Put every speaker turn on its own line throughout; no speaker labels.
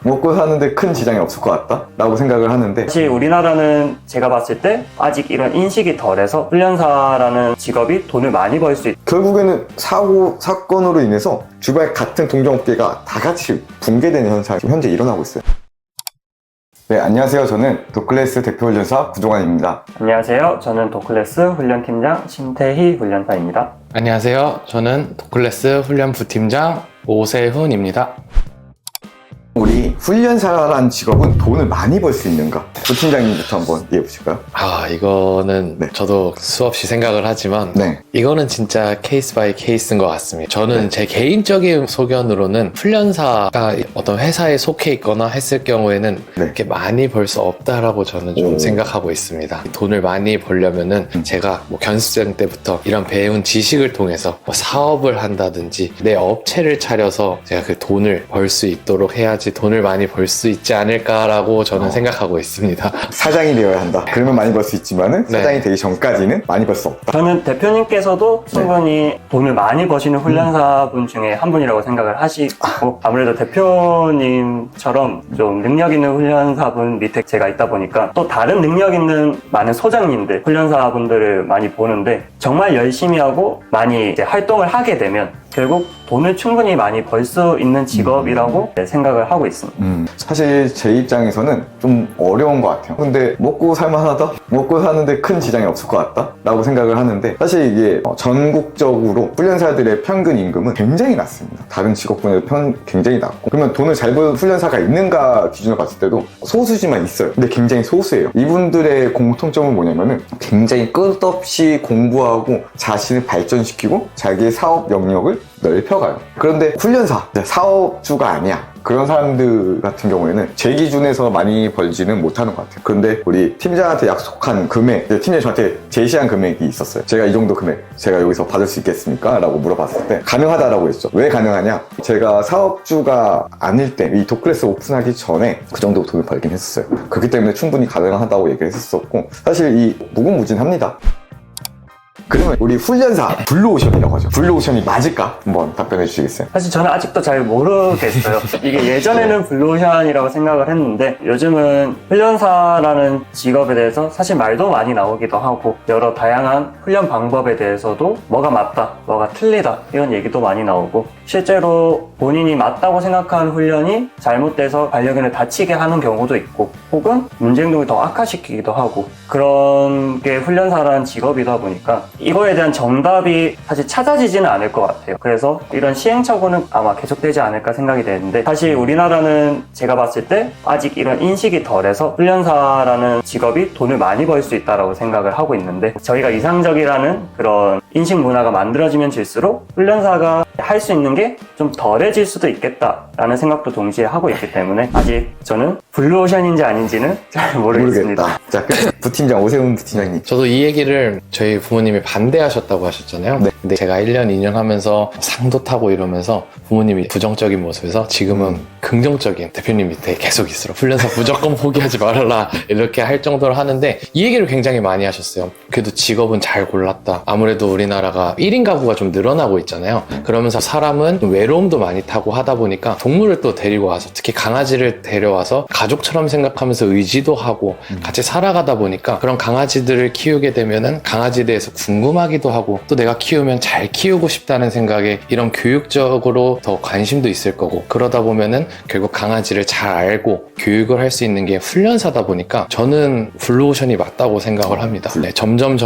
먹고 사는데 큰 지장이 없을 것 같다? 라고 생각을 하는데,
사실 우리나라는 제가 봤을 때 아직 이런 인식이 덜해서 훈련사라는 직업이 돈을 많이 벌 수 있다.
결국에는 사고, 사건으로 인해서 주변 같은 동종업계가 다 같이 붕괴되는 현상이 지금 현재 일어나고 있어요. 네, 안녕하세요. 저는 도클래스 대표훈련사 구종환입니다.
안녕하세요. 저는 도클래스 훈련팀장 심태희 훈련사입니다.
안녕하세요. 저는 도클래스 훈련 부팀장 오세훈입니다.
우리 훈련사라는 직업은 돈을 많이 벌 수 있는가? 부팀장님부터 한번 얘기해 보실까요?
이거는
네.
저도 수없이 생각을 하지만
네.
이거는 진짜 케이스 바이 케이스인 것 같습니다. 저는 제 개인적인 소견으로는 훈련사가 어떤 회사에 속해 있거나 했을 경우에는 그렇게 많이 벌 수 없다라고 저는 좀 생각하고 있습니다. 돈을 많이 벌려면은 제가 견습생 때부터 이런 배운 지식을 통해서 사업을 한다든지 내 업체를 차려서 제가 그 돈을 벌 수 있도록 해야지 돈을 많이 벌 수 있지 않을까라고 저는 생각하고 있습니다.
사장이 되어야 한다. 그러면 많이 벌 수 있지만은 사장이 되기 전까지는 많이 벌 수 없다.
저는 대표님께서도 충분히 돈을 많이 버시는 훈련사분 중에 한 분이라고 생각을 하시고, 아무래도 대표님처럼 좀 능력 있는 훈련사분 밑에 제가 있다 보니까 또 다른 능력 있는 많은 소장님들, 훈련사분들을 많이 보는데, 정말 열심히 하고 많이 이제 활동을 하게 되면 결국 돈을 충분히 많이 벌 수 있는 직업이라고 생각을 하고 있습니다.
사실 제 입장에서는 좀 어려운 것 같아요. 근데 먹고 살만하다? 먹고 사는데 큰 지장이 없을 것 같다? 라고 생각을 하는데, 사실 이게 전국적으로 훈련사들의 평균 임금은 굉장히 낮습니다. 다른 직업군에도 굉장히 낮고, 그러면 돈을 잘 버는 훈련사가 있는가 기준으로 봤을 때도 소수지만 있어요. 근데 굉장히 소수예요. 이분들의 공통점은 뭐냐면은 굉장히 끝없이 공부하고 자신을 발전시키고 자기의 사업 영역을 넓혀가요. 그런데 훈련사, 사업주가 아니야. 그런 사람들 같은 경우에는 제 기준에서 많이 벌지는 못하는 것 같아요. 그런데 우리 팀장한테 약속한 금액, 팀장이 저한테 제시한 금액이 있었어요. 제가 이 정도 금액 제가 여기서 받을 수 있겠습니까? 라고 물어봤을 때 가능하다라고 했죠. 왜 가능하냐? 제가 사업주가 아닐 때, 이 도클래스 오픈하기 전에 그 정도 돈을 벌긴 했었어요. 그렇기 때문에 충분히 가능하다고 얘기를 했었고, 사실 이 무궁무진합니다. 그러면 우리 훈련사 블루오션이라고 하죠. 블루오션이 맞을까? 한번 답변해 주시겠어요?
사실 저는 아직도 잘 모르겠어요. 이게 예전에는 블루오션이라고 생각을 했는데, 요즘은 훈련사라는 직업에 대해서 사실 말도 많이 나오기도 하고, 여러 다양한 훈련 방법에 대해서도 뭐가 맞다, 뭐가 틀리다 이런 얘기도 많이 나오고, 실제로 본인이 맞다고 생각한 훈련이 잘못돼서 반려견을 다치게 하는 경우도 있고, 혹은 문제 행동을 더 악화시키기도 하고, 그런 게 훈련사라는 직업이다 보니까 이거에 대한 정답이 사실 찾아지지는 않을 것 같아요. 그래서 이런 시행착오는 아마 계속되지 않을까 생각이 되는데, 사실 우리나라는 제가 봤을 때 아직 이런 인식이 덜해서 훈련사라는 직업이 돈을 많이 벌 수 있다고 생각을 하고 있는데, 저희가 이상적이라는 그런 인식 문화가 만들어지면 질수록 훈련사가 할 수 있는 게 좀 덜해질 수도 있겠다라는 생각도 동시에 하고 있기 때문에 아직 저는 블루오션인지 아닌지는 잘 모르겠습니다.
자, 부팀장 오세훈 부팀장님.
저도 이 얘기를 저희 부모님이 반대하셨다고 하셨잖아요.
네.
근데 제가 1년, 2년 하면서 상도 타고 이러면서 부모님이 부정적인 모습에서 지금은 긍정적인 대표님 밑에 계속 있으라. 훈련사 무조건 포기하지 말아라. 이렇게 할 정도로 하는데, 이 얘기를 굉장히 많이 하셨어요. 그래도 직업은 잘 골랐다. 아무래도 우리나라가 1인 가구가 좀 늘어나고 있잖아요. 그러면서 사람은 외로움도 많이 타고 하다 보니까 동물을 또 데리고 와서, 특히 강아지를 데려와서 가족처럼 생각하면서 의지도 하고 같이 살아가다 보니까, 그런 강아지들을 키우게 되면은 강아지에 대해서 궁금하기도 하고, 또 내가 키우면 잘 키우고 싶다는 생각에 이런 교육적으로 더 관심도 있을 거고, 그러다 보면은 결국 강아지를 잘 알고 교육을 할 수 있는 게 훈련사다 보니까 저는 블루오션이 맞다고 생각을 합니다. 네, 점점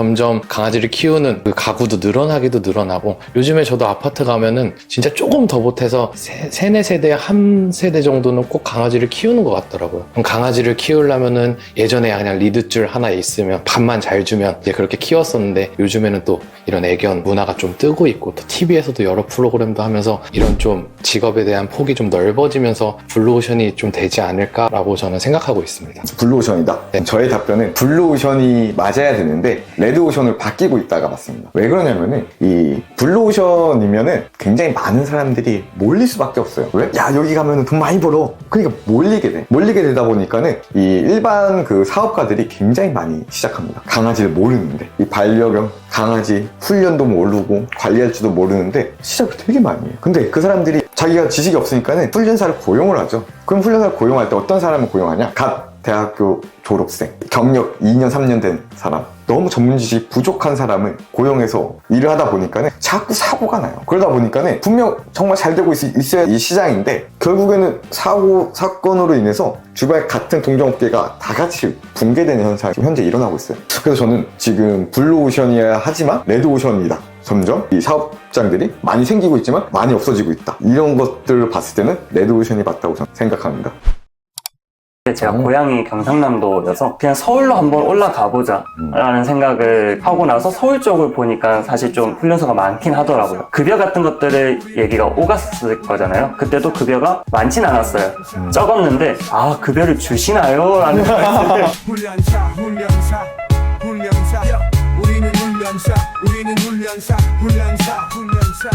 강아지를 키우는 그 가구도 늘어나기도 늘어나고, 요즘에 저도 아파트 가면은 진짜 조금 더 못해서 세네 세대, 한 세대 정도는 꼭 강아지를 키우는 것 같더라고요. 그럼 강아지를 키우려면은 예전에 그냥 리드줄 하나 있으면 밥만 잘 주면 이제 그렇게 키웠었는데, 요즘에는 또 이런 애견 문화가 좀 뜨고 있고, 또 TV에서도 여러 프로그램도 하면서 이런 좀 직업에 대한 폭이 좀 넓어지면서 블루오션이 좀 되지 않을까라고 저는 생각하고 있습니다.
블루오션이다?
네.
저의 답변은 블루오션이 맞아야 되는데 레드오션을 바뀌고 있다가 맞습니다. 왜 그러냐면은 이 블루오션이면은 굉장히 많은 사람들이 몰릴 수밖에 없어요. 왜? 야, 여기 가면은 돈 많이 벌어. 그러니까 몰리게 돼. 몰리게 되다 보니까는 이 일반 그 사업가들이 굉장히 많이 시작합니다. 강아지를 모르는데 이 반려견 강아지 훈련도 모르고 관리할 줄도 모르는데 시작을 되게 많이 해요. 근데 그 사람들이 자기가 지식이 없으니까는 훈련사를 고용을 하죠. 그럼 훈련사를 고용할 때 어떤 사람을 고용하냐? 갓 대학교 졸업생, 경력 2년 3년 된 사람, 너무 전문 지식이 부족한 사람을 고용해서 일을 하다 보니까는 자꾸 사고가 나요. 그러다 보니까는 분명 정말 잘 되고 있어야 이 시장인데 결국에는 사건으로 인해서 주변 같은 동종업계가 다 같이 붕괴되는 현상이 지금 현재 일어나고 있어요. 그래서 저는 지금 블루오션이어야 하지만 레드오션이다. 점점 이 사업장들이 많이 생기고 있지만 많이 없어지고 있다. 이런 것들을 봤을 때는 레드오션이 맞다고 저는 생각합니다.
제가 고향이 경상남도여서 그냥 서울로 한번 올라가 보자 라는 생각을 하고 나서 서울 쪽을 보니까 사실 좀 훈련소가 많긴 하더라고요. 급여 같은 것들을 얘기가 오갔을 거잖아요. 그때도 급여가 많진 않았어요. 적었는데 급여를 주시나요? 라는 생각이
훈련사 우리는 훈련사 훈련사